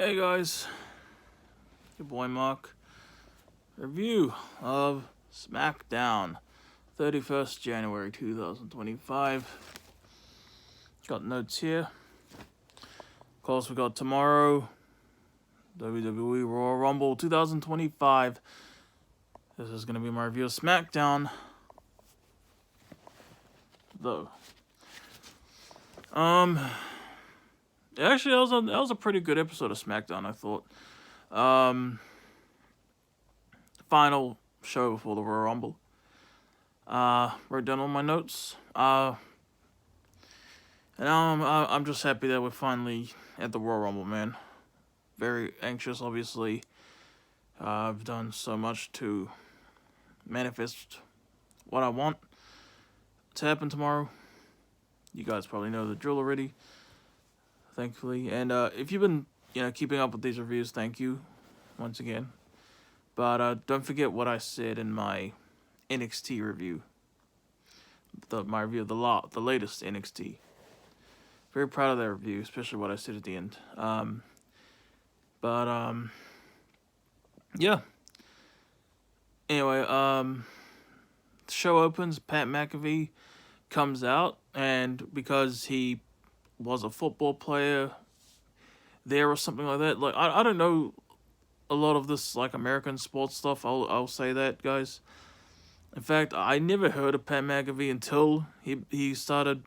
Hey guys, your boy Mark. Review of Smackdown, 31st January 2025. Got notes here. Of course, we got tomorrow, WWE Royal Rumble 2025. This is going to be my review of Smackdown, though. Actually, that was a pretty good episode of Smackdown, I thought. Final show before the Royal Rumble. Wrote down all my notes. And I'm just happy that we're finally at the Royal Rumble, man. Very anxious, obviously. I've done so much to manifest what I want to happen tomorrow. You guys probably know the drill already, thankfully. And if you've been, keeping up with these reviews, thank you once again. But don't forget what I said in my NXT review. My review of the latest NXT. Very proud of that review, especially what I said at the end. Yeah. Anyway, the show opens, Pat McAfee comes out, and because he was a football player there or something like that, like I don't know a lot of this like American sports stuff. I'll say that, guys. In fact, I never heard of Pat McAfee until he started,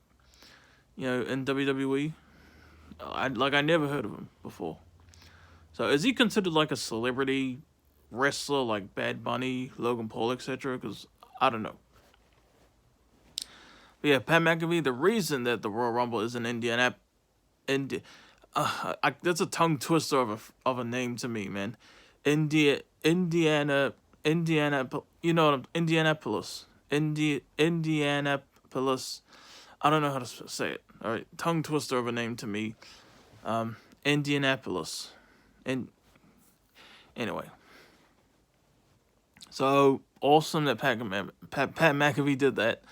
in WWE. I never heard of him before. So is he considered like a celebrity wrestler like Bad Bunny, Logan Paul, etc.? Because I don't know. But yeah, Pat McAfee. The reason that the Royal Rumble is in Indianapolis. That's a tongue twister of a name to me, man. Indianapolis. Indianapolis. Indianapolis. I don't know how to say it. All right, tongue twister of a name to me. Indianapolis. Anyway. So awesome that Pat McAfee did that.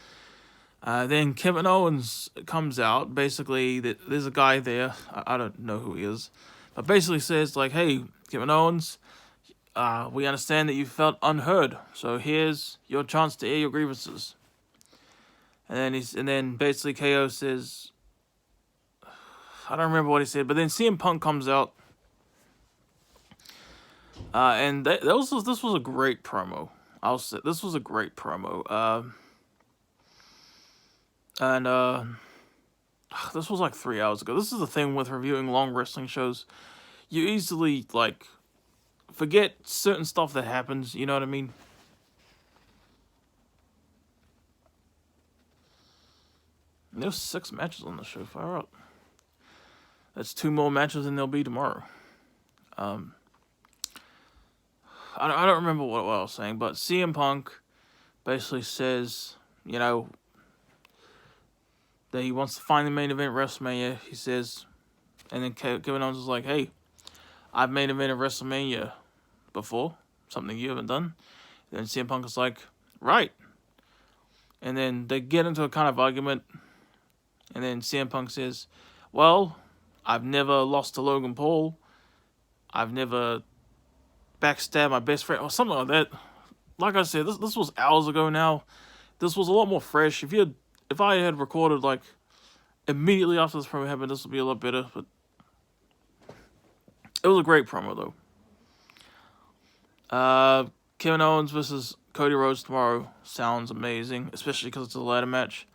Then Kevin Owens comes out. Basically, there's a guy there. I don't know who he is. But basically says, like, hey, Kevin Owens, we understand that you felt unheard. So here's your chance to air your grievances. And then basically KO says, I don't remember what he said, but then CM Punk comes out. And this was a great promo. I'll say this was a great promo. This was like 3 hours ago. This is the thing with reviewing long wrestling shows. You easily, forget certain stuff that happens. You know what I mean? There's 6 matches on the show. Fire up. That's 2 more matches than there'll be tomorrow. I don't remember what I was saying, but CM Punk basically says, that he wants to find the main event WrestleMania, he says. And then Kevin Owens is like, hey, I've main evented WrestleMania before, something you haven't done. And then CM Punk is like, right. And then they get into a kind of argument. And then CM Punk says, well, I've never lost to Logan Paul. I've never backstabbed my best friend, or something like that. Like I said, this was hours ago now. This was a lot more fresh. If I had recorded, immediately after this promo happened, this would be a lot better, but it was a great promo, though. Kevin Owens versus Cody Rhodes tomorrow sounds amazing, especially because it's a ladder match.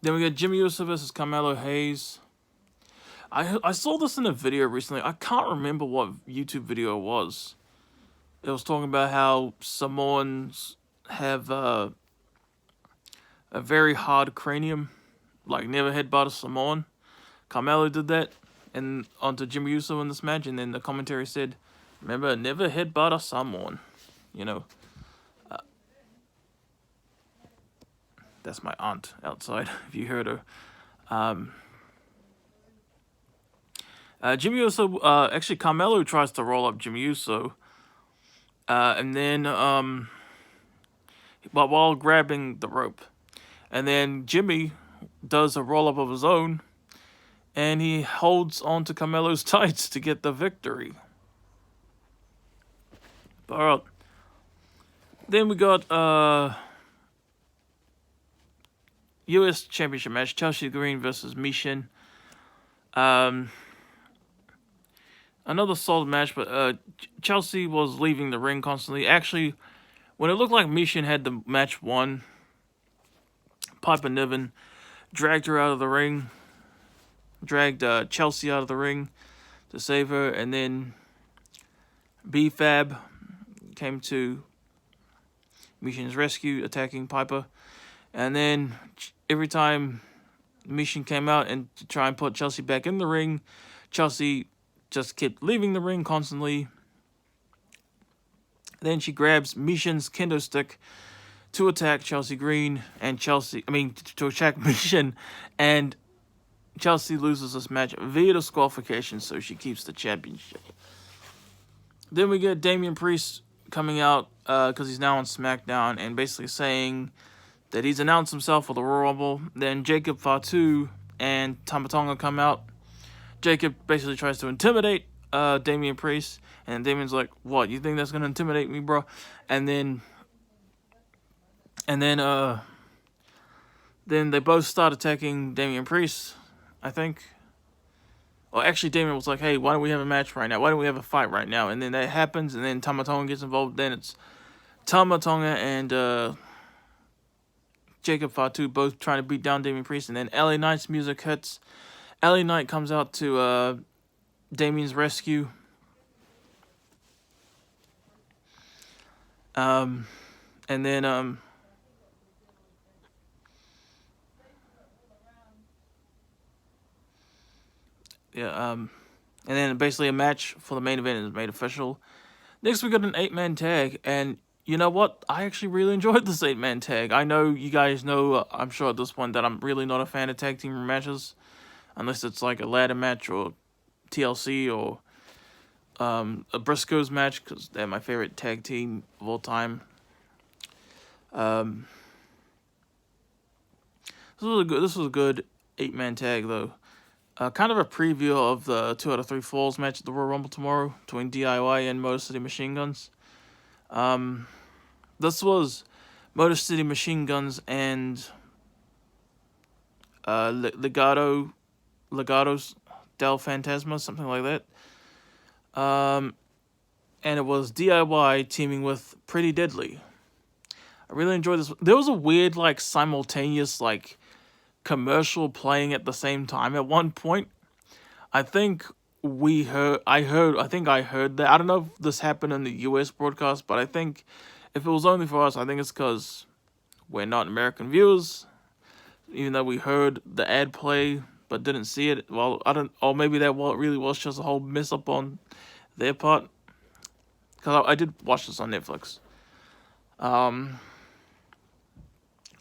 Then we got Jimmy Uso versus Carmelo Hayes. I saw this in a video recently. I can't remember what YouTube video it was. It was talking about how Samoans have a very hard cranium, never headbutt a Samoan. Carmelo did that, and onto Jimmy Uso in this match, and then the commentary said, remember, never headbutt a Samoan. That's my aunt outside, if you heard her. Jimmy Uso, actually Carmelo tries to roll up Jimmy Uso, and then, but while grabbing the rope. And then Jimmy does a roll-up of his own, and he holds on to Carmelo's tights to get the victory. Alright. Then we got US Championship match, Chelsea Green versus Mishin. Another solid match, but Chelsea was leaving the ring constantly. Actually, when it looked like Mishin had the match won, Piper Niven dragged her out of the ring, dragged Chelsea out of the ring to save her, and then B-Fab came to Mishin's rescue, attacking Piper. And then every time Mishin came out and to try and put Chelsea back in the ring, Chelsea just kept leaving the ring constantly. Then she grabs Mishin's kendo stick to attack Chelsea Green, and to attack Mishin, and Chelsea loses this match via disqualification, so she keeps the championship. Then we get Damian Priest coming out because he's now on SmackDown and basically saying that he's announced himself for the Royal Rumble. Then Jacob Fatu and Tama Tonga come out. Jacob basically tries to intimidate Damian Priest, and Damian's like, "What? You think that's gonna intimidate me, bro?" And then they both start attacking Damian Priest, I think. Well, actually, Damian was like, "Hey, why don't we have a match right now? Why don't we have a fight right now?" And then that happens, and then Tama Tonga gets involved. Then it's Tama Tonga and Jacob Fatu both trying to beat down Damian Priest, and then LA Knight's music hits. LA Knight comes out to Damian's rescue. And then and then basically a match for the main event is made official. Next we got an 8-man tag, and you know what? I actually really enjoyed this 8-man tag. I know you guys know, I'm sure at this point, that I'm really not a fan of tag team matches, unless it's like a ladder match or TLC or a Briscoes match, because they're my favorite tag team of all time. This was a good 8-man tag though. Kind of a preview of the 2 out of 3 falls match at the Royal Rumble tomorrow between DIY and Motor City Machine Guns. This was Motor City Machine Guns and Legados del Fantasma, something like that. And it was DIY teaming with Pretty Deadly. I really enjoyed this. There was a weird, like, simultaneous, like, commercial playing at the same time at one point. I think I heard that. I don't know if this happened in the US broadcast, but I think if it was only for us, I think it's because we're not American viewers, even though we heard the ad play but didn't see it. Well, or maybe that really was just a whole mess up on their part, because I did watch this on Netflix.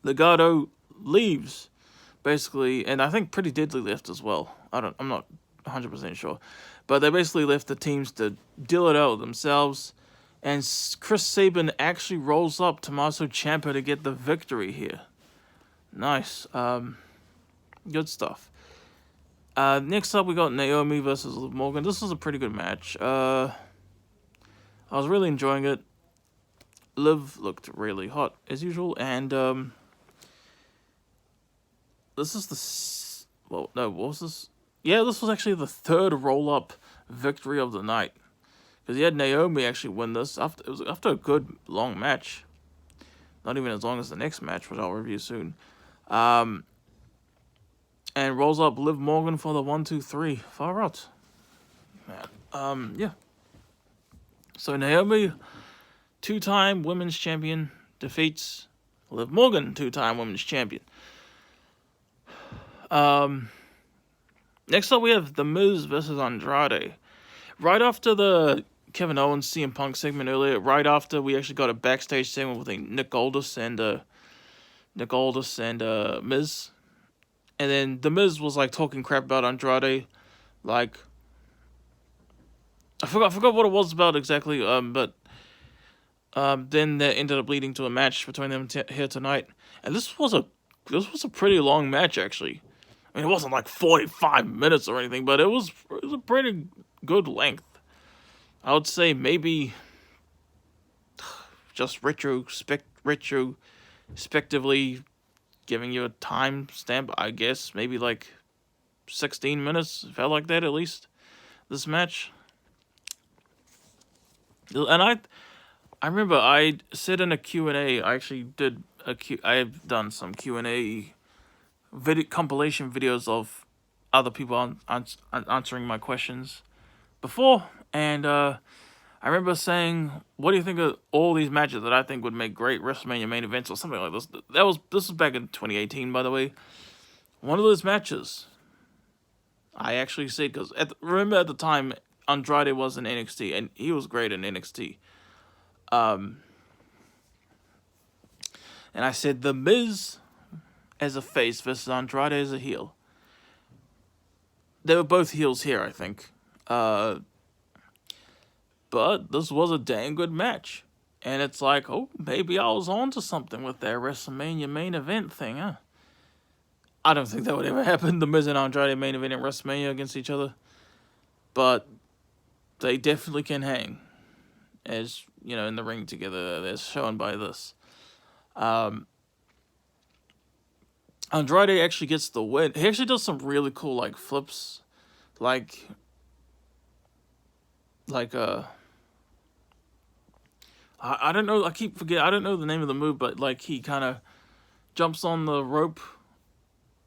Legado leaves, basically, and I think Pretty Deadly left as well. I'm not 100% sure, but they basically left the teams to deal it out themselves. And Chris Sabin actually rolls up Tommaso Ciampa to get the victory here. Nice, good stuff. Next up, we got Naomi versus Liv Morgan. This was a pretty good match. I was really enjoying it. Liv looked really hot as usual, and this is what was this? Yeah, this was actually the 3rd roll-up victory of the night, because he had Naomi actually win this after a good long match, not even as long as the next match, which I'll review soon. And rolls up Liv Morgan for the 1, 2, 3. Far out. Yeah. So Naomi, 2-time women's champion, defeats Liv Morgan, 2-time women's champion. Next up, we have The Miz versus Andrade. Right after the Kevin Owens CM Punk segment earlier, right after we actually got a backstage segment with Nick Aldis and Miz. And then The Miz was like talking crap about Andrade, like I forgot what it was about exactly. But then that ended up leading to a match between them here tonight, and this was a pretty long match actually. I mean, it wasn't like 45 minutes or anything, but it was a pretty good length. I would say maybe just retrospectively giving you a time stamp, I guess, maybe like 16 minutes, felt like that at least, this match. And I remember I said in a Q&A, I actually did I've done some Q&A compilation videos of other people answering my questions before, and I remember saying, what do you think of all these matches that I think would make great WrestleMania main events or something like this? This was back in 2018, by the way. One of those matches, I actually said, because remember at the time, Andrade was in NXT, and he was great in NXT. And I said, The Miz as a face versus Andrade as a heel. They were both heels here, I think. But this was a dang good match. And it's like, oh, maybe I was on to something with that WrestleMania main event thing, huh? I don't think that would ever happen, the Miz and Andrade main event in WrestleMania against each other. But they definitely can hang. As, you know, in the ring together, as shown by this. Andrade actually gets the win. He actually does some really cool, like, flips. Like I don't know, I keep forgetting, I don't know the name of the move, but, like, he kind of jumps on the rope,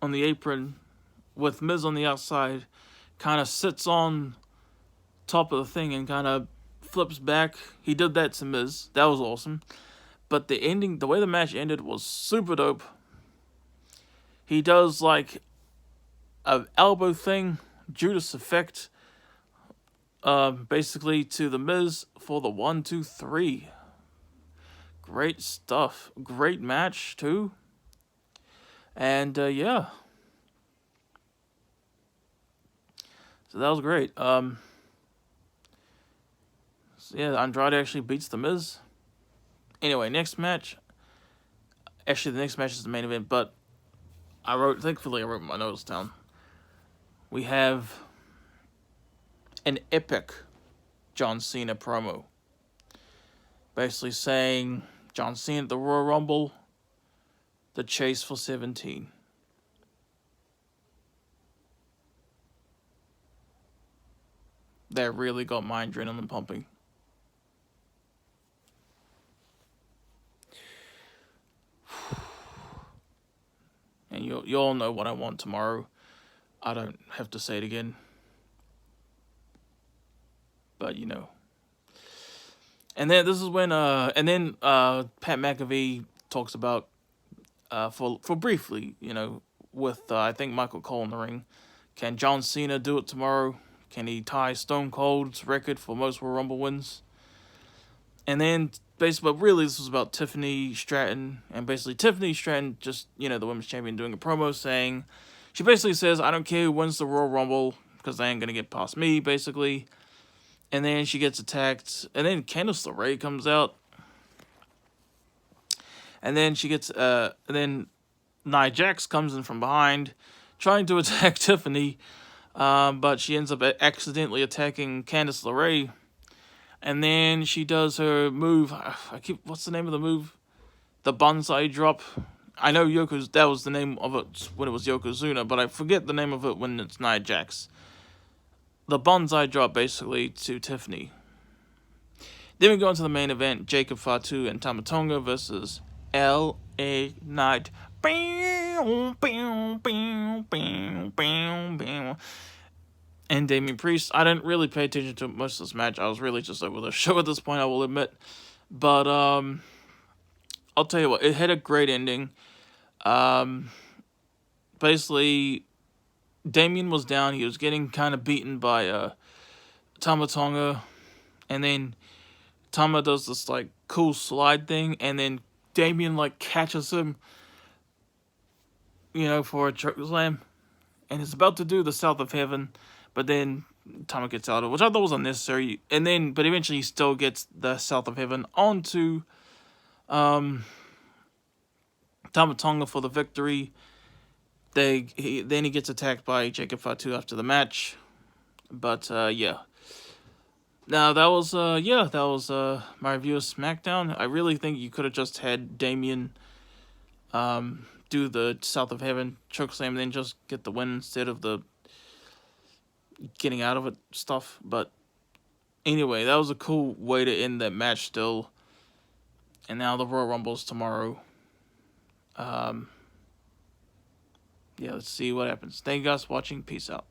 on the apron, with Miz on the outside, kind of sits on top of the thing and kind of flips back. He did that to Miz. That was awesome. But the ending, the way the match ended was super dope. He does, like, an elbow thing, Judas effect, basically to the Miz for the 1, 2, 3. Great stuff. Great match, too. And, yeah. So that was great. So yeah, Andrade actually beats the Miz. Anyway, next match. Actually, the next match is the main event, but thankfully I wrote my notes down. We have an epic John Cena promo. Basically saying, John Cena at the Royal Rumble, the chase for 17. That really got my adrenaline pumping. And you all know what I want tomorrow. I don't have to say it again. But, you know. And then this is when Pat McAfee talks about for briefly, you know, with I think Michael Cole in the ring. Can John Cena do it tomorrow? Can he tie Stone Cold's record for most Royal Rumble wins? And then basically, but really this was about Tiffany Stratton, and basically Tiffany Stratton, just, you know, the women's champion, doing a promo saying, she basically says, I don't care who wins the Royal Rumble because they ain't gonna get past me, basically. And then she gets attacked, and then Candice LeRae comes out, and then she gets and then Nia Jax comes in from behind, trying to attack Tiffany, but she ends up accidentally attacking Candice LeRae. And then she does her move. What's the name of the move? The bonsai drop. I know that was the name of it when it was Yokozuna, but I forget the name of it when it's Nia Jax. The bonsai drop, basically, to Tiffany. Then we go into the main event, Jacob Fatu and Tama Tonga versus L.A. Knight. And Damian Priest. I didn't really pay attention to most of this match. I was really just over the show at this point, I will admit. But I'll tell you what, it had a great ending. Basically, Damian was down. He was getting kind of beaten by Tama Tonga. And then Tama does this, like, cool slide thing. And then Damian, like, catches him, you know, for a choke slam. And he's about to do the South of Heaven. But then Tama gets out of it, which I thought was unnecessary. And then, but eventually he still gets the South of Heaven onto Tama Tonga for the victory. then he gets attacked by Jacob Fatu after the match. But yeah. Now that was my review of SmackDown. I really think you could have just had Damien do the South of Heaven chokeslam and then just get the win instead of the getting out of it stuff. But anyway, that was a cool way to end that match still. And now the Royal Rumble's tomorrow. Yeah, let's see what happens. Thank you guys for watching. Peace out.